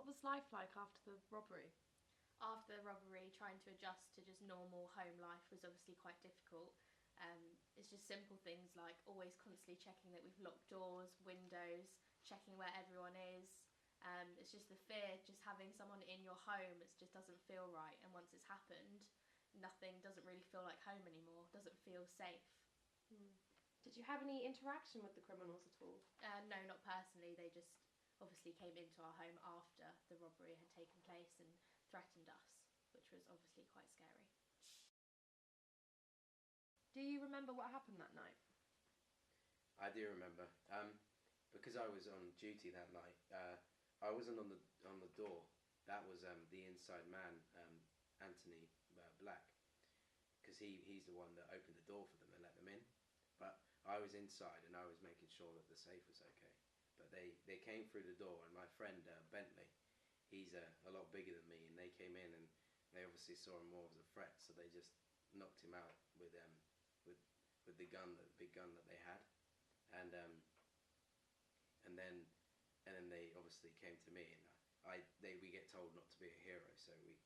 What was life like after the robbery? After the robbery, trying to adjust to just normal home life was obviously quite difficult. It's just simple things like always constantly checking that we've locked doors, windows, checking where everyone is. It's just the fear, just having someone in your home, it just doesn't feel right. And once it's happened, nothing doesn't really feel like home anymore, doesn't feel safe. Did you have any interaction with the criminals at all? No, not personally. They just obviously came into our home after the robbery had taken place and threatened us, which was obviously quite scary. Do you remember what happened that night? I do remember. Because I was on duty that night, I wasn't on the door. That was the inside man, Anthony Black, because he's the one that opened the door for them and let them in. But I was inside and I was making sure that the safe was okay. But they came through the door, and my friend Bentley, he's a lot bigger than me, and they came in and they obviously saw him more as a threat, so they just knocked him out with the gun, the big gun that they had, and then they obviously came to me, and we get told not to be a hero, so you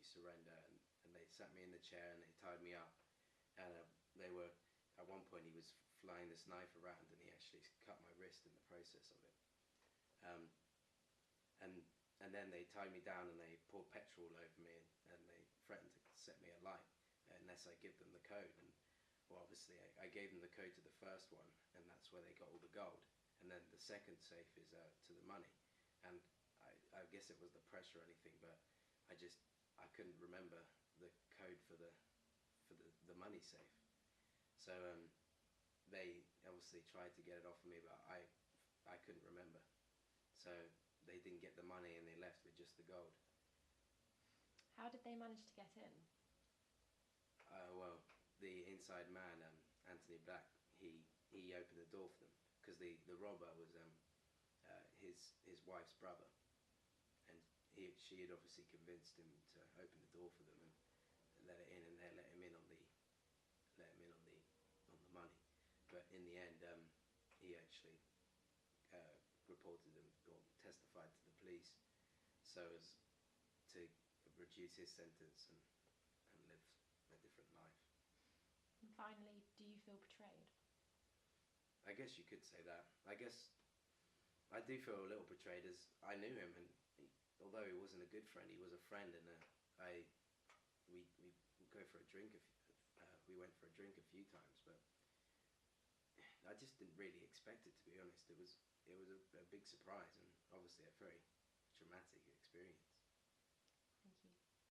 surrender, and they sat me in the chair and they tied me up, and they were, at one point he was flying this knife around and he actually cut my wrist in the process of it, and then they tied me down and they poured petrol over me, and they threatened to set me alight unless I give them the code. And well, obviously I gave them the code to the first one, and that's where they got all the gold, and then the second safe is to the money. And I guess it was the pressure or anything, but I couldn't remember the code for the money safe. So they obviously tried to get it off of me, but I couldn't remember. So they didn't get the money and they left with just the gold. How did they manage to get in? Well, the inside man, Anthony Black, he opened the door for them, because the robber was his wife's brother, and she had obviously convinced him to open the door for them and let it in, and they let him in on the money. But in the end, he actually reported them or testified to the police, so as to reduce his sentence and live a different life. And finally, do you feel betrayed? I guess you could say that. I guess I do feel a little betrayed, as I knew him, and although he wasn't a good friend, he was a friend, and we go for a drink. We went for a drink a few times, but I just didn't really expect it, to be honest. It was a big surprise, and obviously a very